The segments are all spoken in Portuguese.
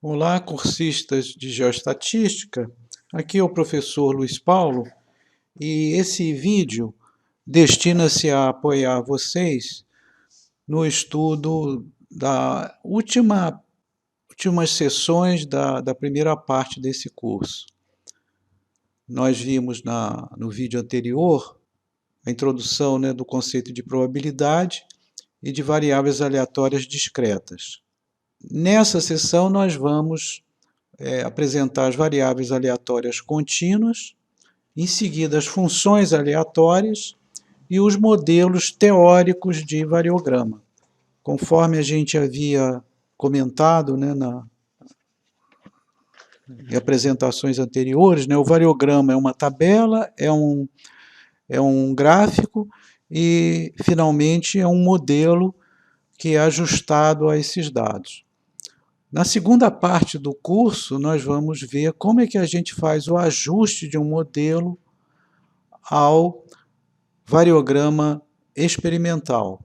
Olá, cursistas de Geoestatística. Aqui é o professor Luiz Paulo e esse vídeo destina-se a apoiar vocês no estudo da últimas sessões da primeira parte desse curso. Nós vimos no vídeo anterior a introdução, do conceito de probabilidade e de variáveis aleatórias discretas. Nessa sessão nós vamos apresentar as variáveis aleatórias contínuas, em seguida as funções aleatórias e os modelos teóricos de variograma. Conforme a gente havia comentado em apresentações anteriores, o variograma é uma tabela, é um gráfico e, finalmente, é um modelo que é ajustado a esses dados. Na segunda parte do curso, nós vamos ver como é que a gente faz o ajuste de um modelo ao variograma experimental.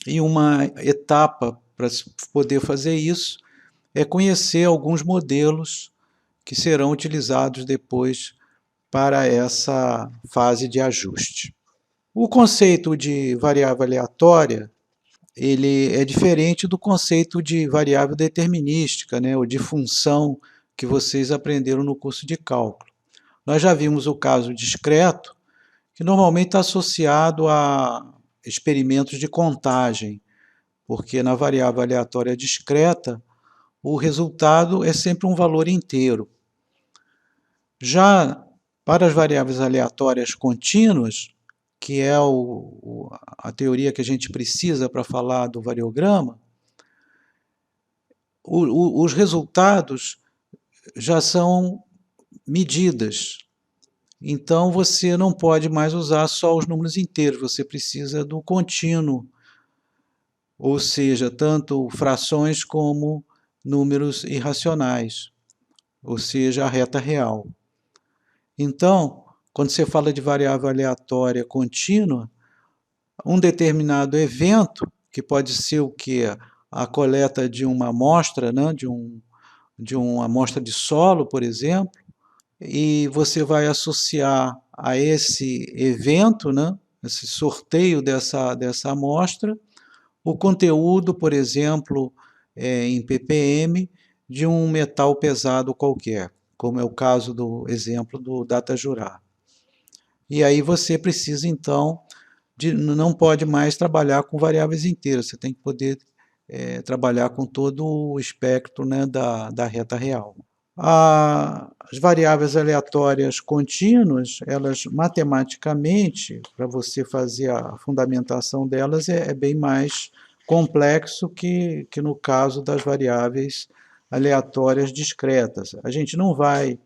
E uma etapa para poder fazer isso é conhecer alguns modelos que serão utilizados depois para essa fase de ajuste. O conceito de variável aleatória ele é diferente do conceito de variável determinística, ou de função que vocês aprenderam no curso de cálculo. Nós já vimos o caso discreto, que normalmente está associado a experimentos de contagem, porque na variável aleatória discreta, o resultado é sempre um valor inteiro. Já para as variáveis aleatórias contínuas, que é a teoria que a gente precisa para falar do variograma, os resultados já são medidas. Então, você não pode mais usar só os números inteiros, você precisa do contínuo, ou seja, tanto frações como números irracionais, ou seja, a reta real. Então, quando você fala de variável aleatória contínua, um determinado evento, que pode ser o quê? A coleta de uma amostra, de uma amostra de solo, por exemplo, e você vai associar a esse evento, esse sorteio dessa amostra, o conteúdo, por exemplo, em ppm, de um metal pesado qualquer, como é o caso do exemplo do DataJurar. E aí você precisa, então, não pode mais trabalhar com variáveis inteiras, você tem que poder trabalhar com todo o espectro da reta real. As variáveis aleatórias contínuas, elas matematicamente, para você fazer a fundamentação delas, é bem mais complexo que no caso das variáveis aleatórias discretas. A gente não vai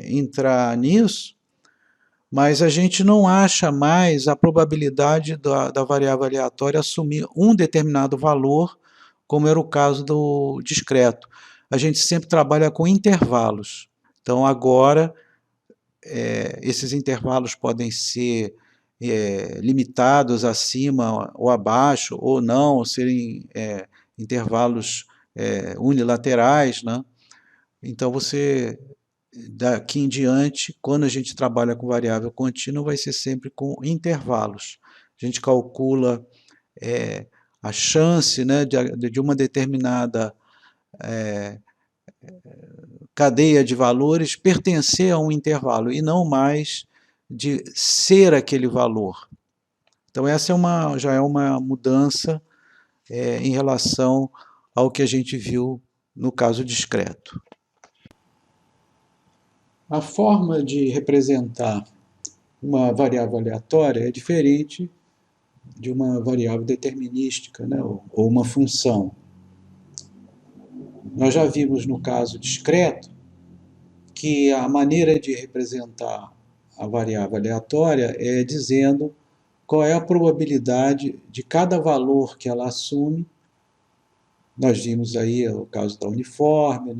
entrar nisso, mas a gente não acha mais a probabilidade da variável aleatória assumir um determinado valor, como era o caso do discreto. A gente sempre trabalha com intervalos. Então, agora, esses intervalos podem ser limitados acima ou abaixo, ou não, ou serem intervalos unilaterais. Então, você, daqui em diante, quando a gente trabalha com variável contínua, vai ser sempre com intervalos. A gente calcula a chance de uma determinada cadeia de valores pertencer a um intervalo e não mais de ser aquele valor. Então, essa já é uma mudança em relação ao que a gente viu no caso discreto. A forma de representar uma variável aleatória é diferente de uma variável determinística, ou uma função. Nós já vimos no caso discreto que a maneira de representar a variável aleatória é dizendo qual é a probabilidade de cada valor que ela assume. Nós vimos aí o caso da uniforme,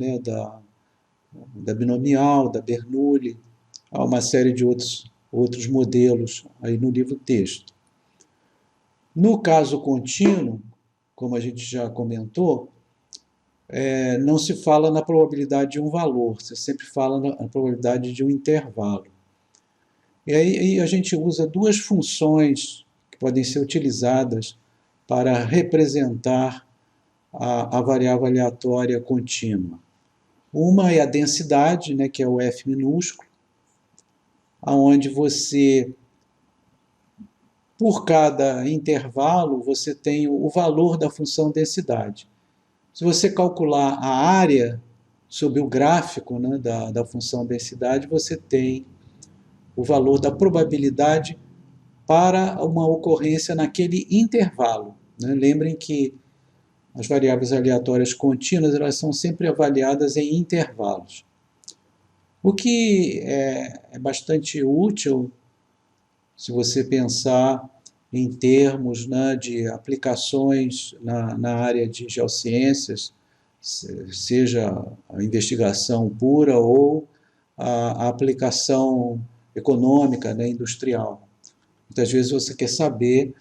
da binomial, da Bernoulli, há uma série de outros modelos aí no livro texto. No caso contínuo, como a gente já comentou, não se fala na probabilidade de um valor, você sempre fala na probabilidade de um intervalo. E aí a gente usa duas funções que podem ser utilizadas para representar a variável aleatória contínua. Uma é a densidade, né, que é o F minúsculo, onde você, por cada intervalo, você tem o valor da função densidade. Se você calcular a área sob o gráfico, né, da função densidade, você tem o valor da probabilidade para uma ocorrência naquele intervalo. Né? Lembrem que as variáveis aleatórias contínuas elas são sempre avaliadas em intervalos. O que é bastante útil se você pensar em termos, né, de aplicações na área de geociências, seja a investigação pura ou a aplicação econômica, né, industrial. Muitas vezes você quer saber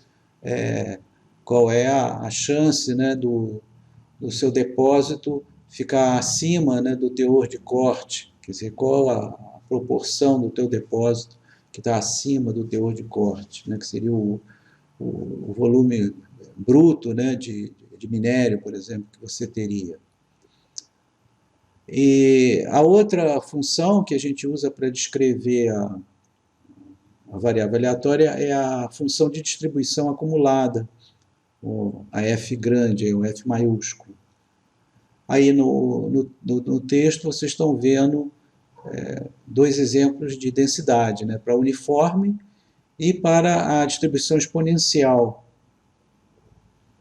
qual é a chance, né, do seu depósito ficar acima, né, do teor de corte, quer dizer, qual a proporção do teu depósito que está acima do teor de corte, né, que seria o volume bruto, né, de minério, por exemplo, que você teria. E a outra função que a gente usa para descrever a variável aleatória é a função de distribuição acumulada, a F grande, o F maiúsculo. Aí no texto vocês estão vendo dois exemplos de densidade, né, para uniforme e para a distribuição exponencial,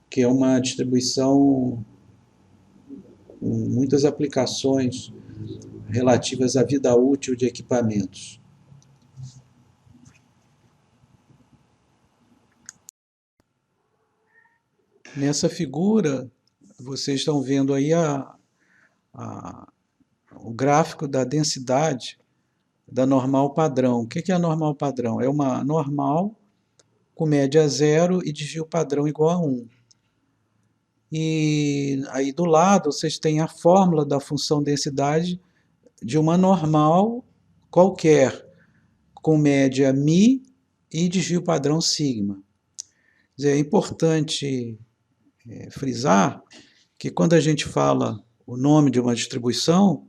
que é uma distribuição com muitas aplicações relativas à vida útil de equipamentos. Nessa figura, vocês estão vendo aí o gráfico da densidade da normal padrão. O que é a normal padrão? É uma normal com média zero e desvio padrão igual a 1. E aí do lado vocês têm a fórmula da função densidade de uma normal qualquer, com média μ e desvio padrão sigma. Quer dizer, é importante frisar que quando a gente fala o nome de uma distribuição,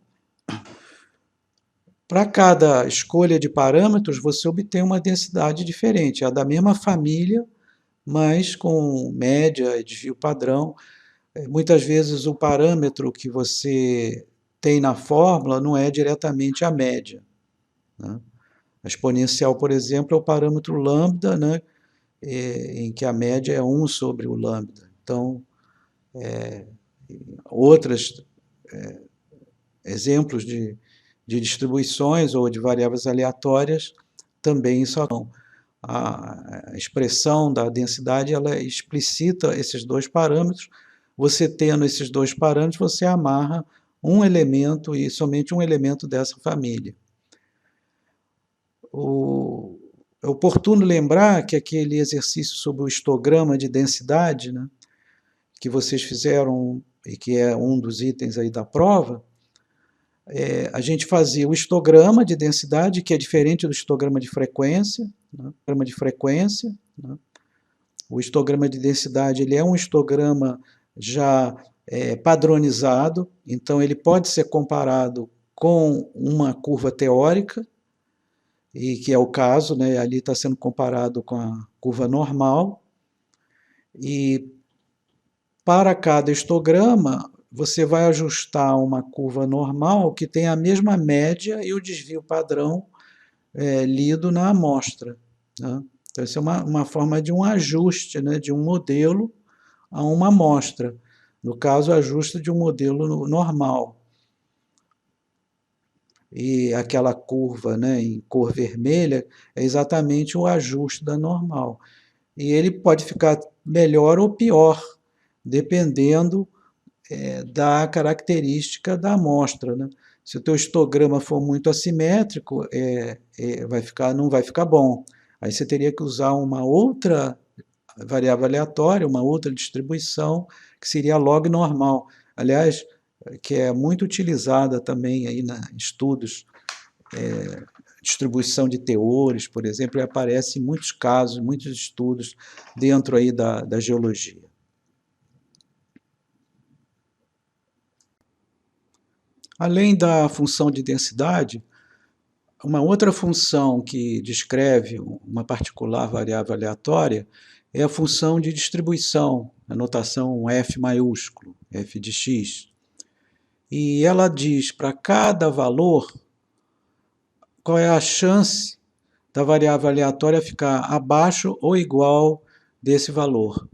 para cada escolha de parâmetros você obtém uma densidade diferente, a da mesma família, mas com média e desvio padrão. Muitas vezes o parâmetro que você tem na fórmula não é diretamente a média, né? A exponencial, por exemplo, é o parâmetro lambda, né, em que a média é 1 sobre o lambda. Então, outros exemplos de distribuições ou de variáveis aleatórias também só não. A expressão da densidade ela explicita esses dois parâmetros. Você tendo esses dois parâmetros, você amarra um elemento e somente um elemento dessa família. É oportuno lembrar que aquele exercício sobre o histograma de densidade, né, que vocês fizeram e que é um dos itens aí da prova, a gente fazia o histograma de densidade, que é diferente do histograma de frequência, né? O histograma de densidade ele é um histograma já padronizado, então ele pode ser comparado com uma curva teórica, e que é o caso, né? Ali está sendo comparado com a curva normal, e para cada histograma você vai ajustar uma curva normal que tem a mesma média e o desvio padrão lido na amostra, né? Então, isso é uma forma de um ajuste, né, de um modelo a uma amostra. No caso, ajuste de um modelo normal. E aquela curva, né, em cor vermelha é exatamente o ajuste da normal. E ele pode ficar melhor ou pior, dependendo da característica da amostra, né? Se o teu histograma for muito assimétrico, não vai ficar bom. Aí você teria que usar uma outra variável aleatória, uma outra distribuição, que seria a log normal. Aliás, que é muito utilizada também aí em estudos, distribuição de teores, por exemplo, e aparece em muitos casos, muitos estudos dentro aí da geologia. Além da função de densidade, uma outra função que descreve uma particular variável aleatória é a função de distribuição, a notação F maiúsculo, F de x. E ela diz para cada valor qual é a chance da variável aleatória ficar abaixo ou igual desse valor.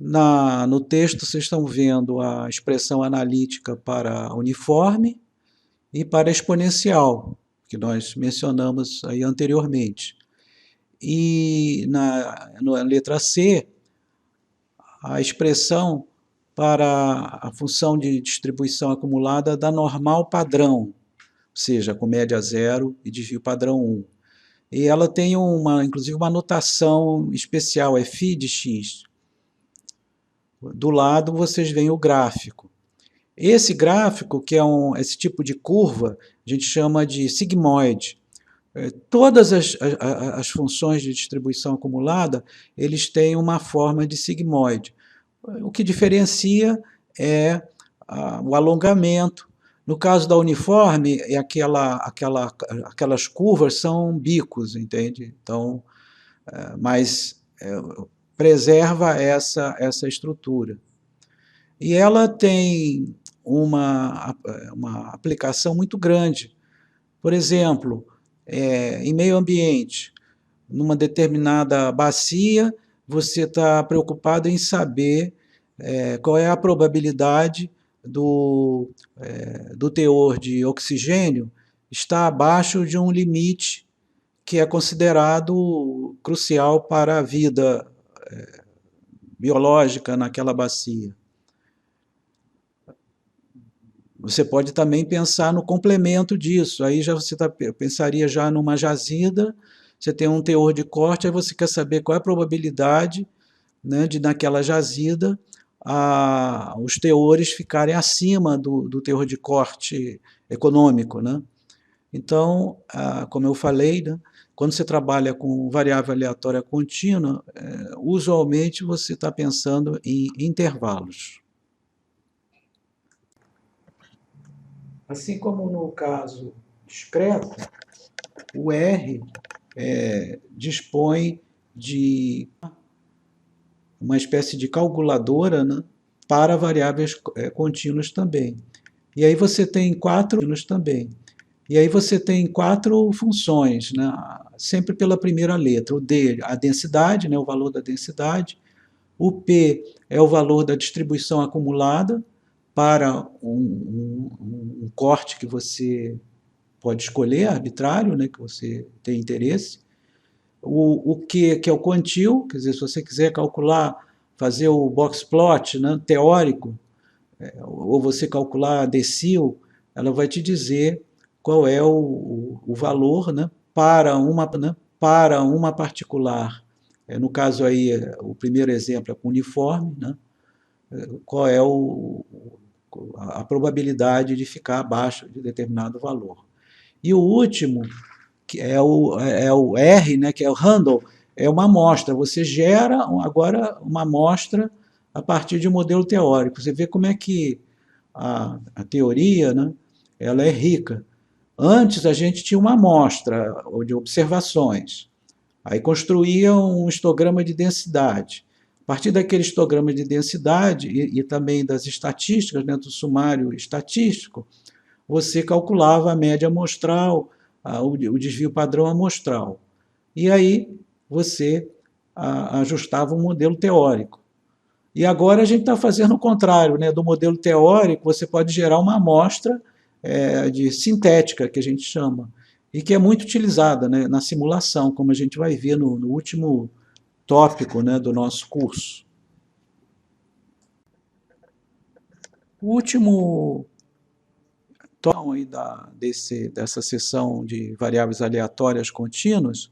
No texto vocês estão vendo a expressão analítica para uniforme e para exponencial, que nós mencionamos aí anteriormente. E na letra C, a expressão para a função de distribuição acumulada da normal padrão, ou seja, com média 0 e desvio padrão 1. E ela tem inclusive uma notação especial, é φ de x. Do lado vocês veem o gráfico. Esse gráfico, que é esse tipo de curva, a gente chama de sigmoide. Todas as funções de distribuição acumulada, eles têm uma forma de sigmoide. O que diferencia é o alongamento. No caso da uniforme, aquelas curvas são bicos, entende? Então, mas preserva essa estrutura. E ela tem uma aplicação muito grande. Por exemplo, em meio ambiente, numa determinada bacia, você está preocupado em saber qual é a probabilidade do teor de oxigênio estar abaixo de um limite que é considerado crucial para a vida biológica naquela bacia. Você pode também pensar no complemento disso, aí você pensaria já numa jazida, você tem um teor de corte, aí você quer saber qual é a probabilidade, né, de naquela jazida os teores ficarem acima do teor de corte econômico, né? Então, como eu falei, né, quando você trabalha com variável aleatória contínua, usualmente você está pensando em intervalos. Assim como no caso discreto, o R dispõe de uma espécie de calculadora, né, para variáveis contínuas também. E aí você tem quatro funções, né, sempre pela primeira letra. O D, a densidade, né, o valor da densidade. O P é o valor da distribuição acumulada para um corte que você pode escolher, arbitrário, né, que você tem interesse. O Q, que é o quantil, quer dizer, se você quiser calcular, fazer o box plot, né, teórico, ou você calcular a decil, ela vai te dizer qual é o valor, né, para uma particular. No caso aí, o primeiro exemplo é com uniforme, né, qual é a probabilidade de ficar abaixo de determinado valor. E o último, que é o R, né, que é o handle, é uma amostra. Você gera agora uma amostra a partir de um modelo teórico. Você vê como é que a teoria, né, ela é rica. Antes a gente tinha uma amostra de observações. Aí construía um histograma de densidade. A partir daquele histograma de densidade e também das estatísticas, né, do sumário estatístico, você calculava a média amostral, o desvio padrão amostral. E aí você ajustava um modelo teórico. E agora a gente está fazendo o contrário, né? Do modelo teórico, você pode gerar uma amostra de sintética, que a gente chama, e que é muito utilizada, né, na simulação, como a gente vai ver no último tópico, né, do nosso curso. O último tópico aí dessa seção de variáveis aleatórias contínuas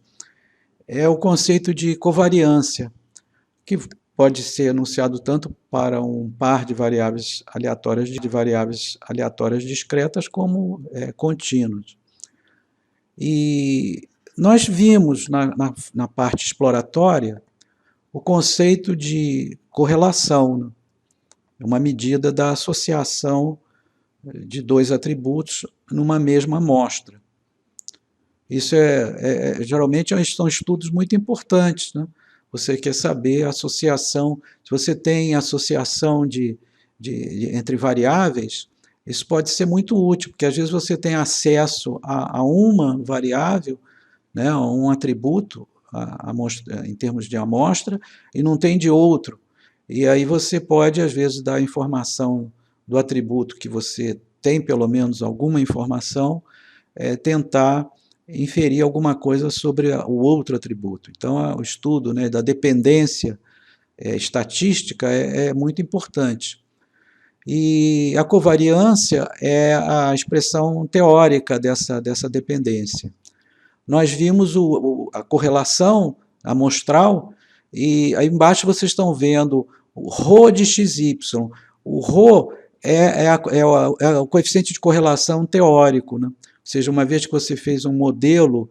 é o conceito de covariância, que pode ser enunciado tanto para um par de variáveis aleatórias discretas como contínuas. E nós vimos na parte exploratória o conceito de correlação, né? Uma medida da associação de dois atributos numa mesma amostra. Isso geralmente são estudos muito importantes, né? Você quer saber a associação, se você tem associação entre variáveis, isso pode ser muito útil, porque às vezes você tem acesso a uma variável, né, a um atributo em termos de amostra, e não tem de outro. E aí você pode, às vezes, dar informação do atributo que você tem, pelo menos alguma informação, tentar inferir alguma coisa sobre o outro atributo. Então, o estudo, né, da dependência estatística é muito importante. E a covariância é a expressão teórica dessa dependência. Nós vimos a correlação amostral, e aí embaixo vocês estão vendo o ρ de xy. O ρ é o coeficiente de correlação teórico, né? Ou seja, uma vez que você fez um modelo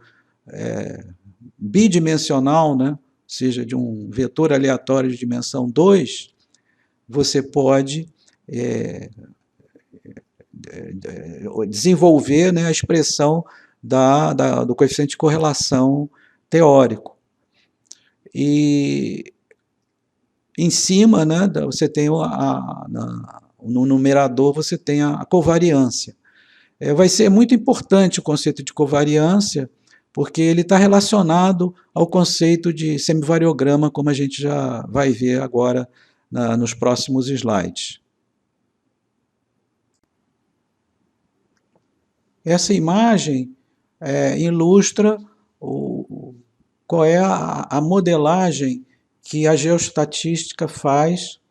bidimensional, né? Ou seja, de um vetor aleatório de dimensão 2, você pode desenvolver, né, a expressão do coeficiente de correlação teórico. E em cima, né, você tem no numerador você tem a covariância. Vai ser muito importante o conceito de covariância, porque ele está relacionado ao conceito de semivariograma, como a gente já vai ver agora nos próximos slides. Essa imagem ilustra qual é a modelagem que a geoestatística faz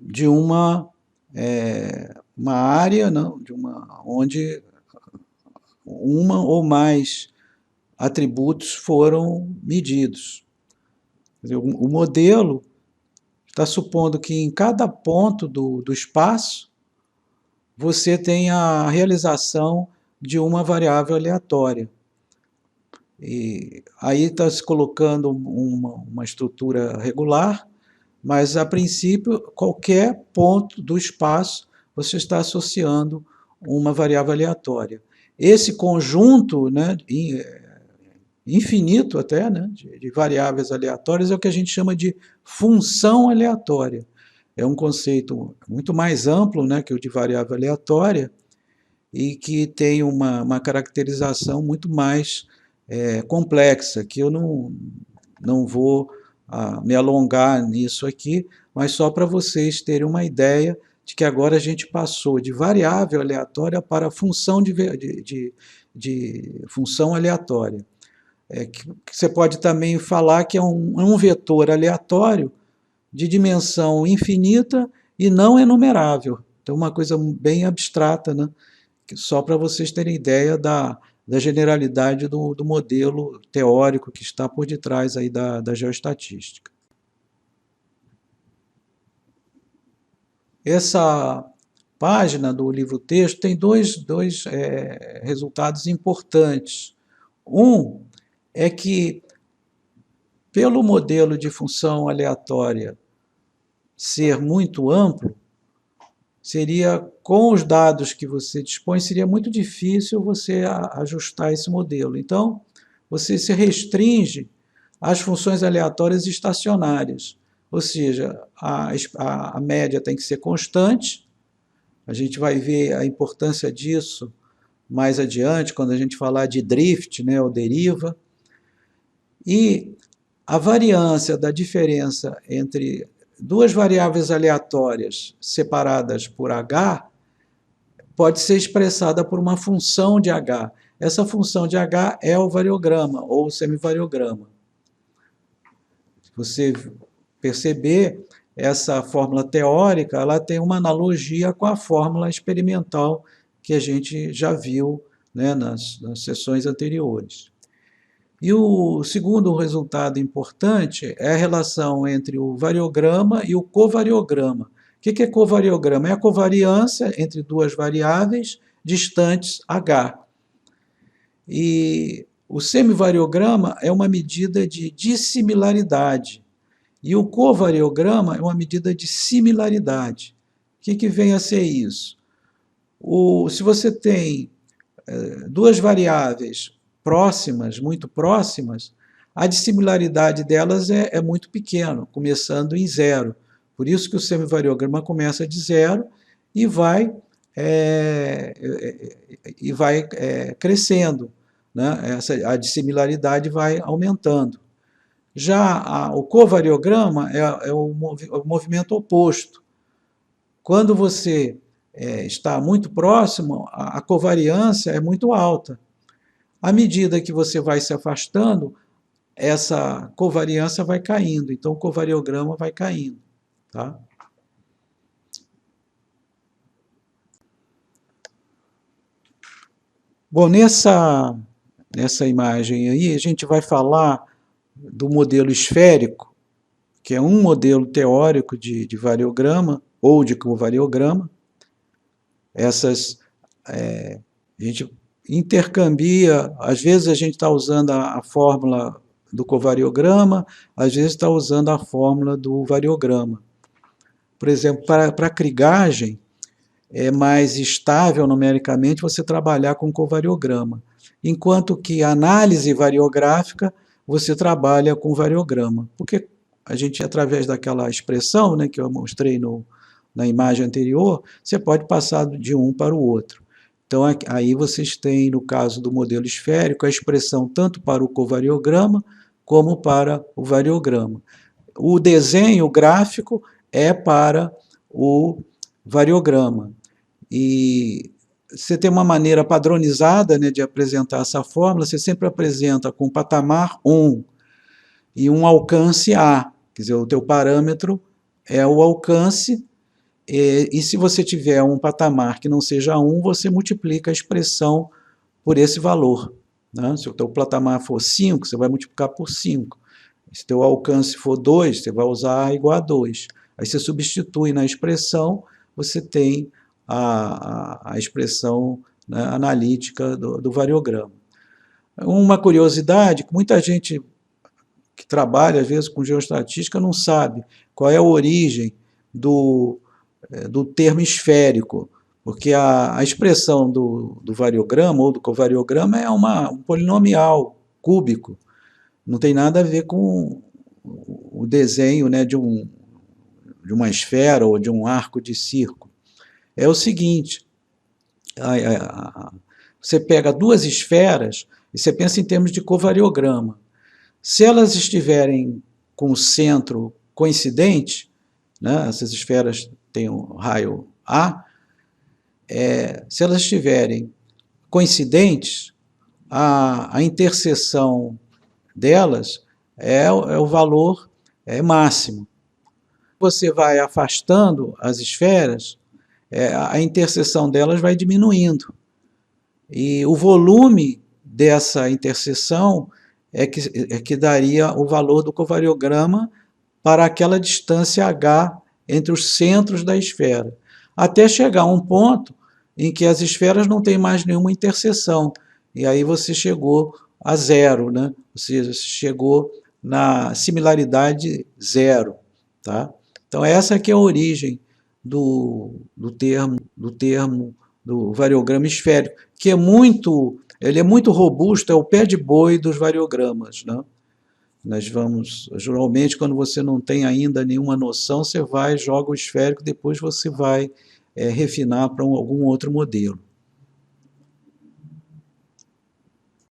de uma área, não, onde uma ou mais atributos foram medidos. Quer dizer, o modelo está supondo que em cada ponto do espaço você tem a realização de uma variável aleatória. E aí está se colocando uma estrutura regular, mas a princípio, qualquer ponto do espaço você está associando uma variável aleatória. Esse conjunto, né, infinito até, né, de variáveis aleatórias é o que a gente chama de função aleatória. É um conceito muito mais amplo, né, que o de variável aleatória, e que tem uma caracterização muito mais complexa, que eu não vou me alongar nisso aqui, mas só para vocês terem uma ideia de que agora a gente passou de variável aleatória para função de função aleatória. Que você pode também falar que é um vetor aleatório de dimensão infinita e não enumerável. Então, uma coisa bem abstrata, né? Só para vocês terem ideia da generalidade do modelo teórico que está por detrás aí da geoestatística. Essa página do livro-texto tem dois resultados importantes. Um é que, pelo modelo de função aleatória ser muito amplo, com os dados que você dispõe, seria muito difícil você ajustar esse modelo. Então, você se restringe às funções aleatórias estacionárias, ou seja, a média tem que ser constante. A gente vai ver a importância disso mais adiante, quando a gente falar de drift, né, ou deriva. E a variância da diferença entre duas variáveis aleatórias separadas por h pode ser expressada por uma função de h. Essa função de h é o variograma, ou o semivariograma. Se você perceber, essa fórmula teórica ela tem uma analogia com a fórmula experimental que a gente já viu, né, nas sessões anteriores. E o segundo resultado importante é a relação entre o variograma e o covariograma. O que é covariograma? É a covariância entre duas variáveis distantes h. E o semivariograma é uma medida de dissimilaridade. E o covariograma é uma medida de similaridade. O que vem a ser isso? Se você tem duas variáveis próximas, muito próximas, a dissimilaridade delas é muito pequena, começando em zero. Por isso que o semivariograma começa de zero e vai crescendo, né? A dissimilaridade vai aumentando. Já o covariograma é o movimento oposto. Quando você está muito próximo, a covariância é muito alta. À medida que você vai se afastando, essa covariância vai caindo, então o covariograma vai caindo. Tá? Bom, nessa imagem aí, a gente vai falar do modelo esférico, que é um modelo teórico de variograma ou de covariograma. A gente intercambia, às vezes a gente está usando a fórmula do covariograma, às vezes está usando a fórmula do variograma. Por exemplo, para a krigagem, é mais estável numericamente você trabalhar com covariograma, enquanto que a análise variográfica você trabalha com variograma, porque a gente, através daquela expressão, né, que eu mostrei na imagem anterior, você pode passar de um para o outro. Então, aí vocês têm, no caso do modelo esférico, a expressão tanto para o covariograma como para o variograma. O desenho gráfico é para o variograma. E você tem uma maneira padronizada, né, de apresentar essa fórmula, você sempre apresenta com patamar 1 e um alcance A, quer dizer, o teu parâmetro é o alcance, e se você tiver um patamar que não seja 1, você multiplica a expressão por esse valor. Né? Se o teu patamar for 5, você vai multiplicar por 5. Se o teu alcance for 2, você vai usar A igual a 2. Aí você substitui na expressão, você tem a expressão, né, analítica do variograma. Uma curiosidade, que muita gente que trabalha, às vezes, com geoestatística não sabe qual é a origem do termo esférico, porque a expressão do variograma ou do covariograma é um polinomial cúbico, não tem nada a ver com o desenho, né, de uma esfera ou de um arco de círculo. É o seguinte, você pega duas esferas e você pensa em termos de covariograma. Se elas estiverem com o centro coincidente, né, essas esferas têm um raio A, se elas estiverem coincidentes, a interseção delas é o valor máximo. Você vai afastando as esferas, a interseção delas vai diminuindo. E o volume dessa interseção é que daria o valor do covariograma para aquela distância h entre os centros da esfera, até chegar a um ponto em que as esferas não têm mais nenhuma interseção, e aí você chegou a zero, né? Você chegou na similaridade zero. Tá? Então essa aqui é a origem do termo do variograma esférico, que ele é muito robusto, é o pé de boi dos variogramas, né? Geralmente, quando você não tem ainda nenhuma noção, você joga o esférico, depois você vai refinar para algum outro modelo.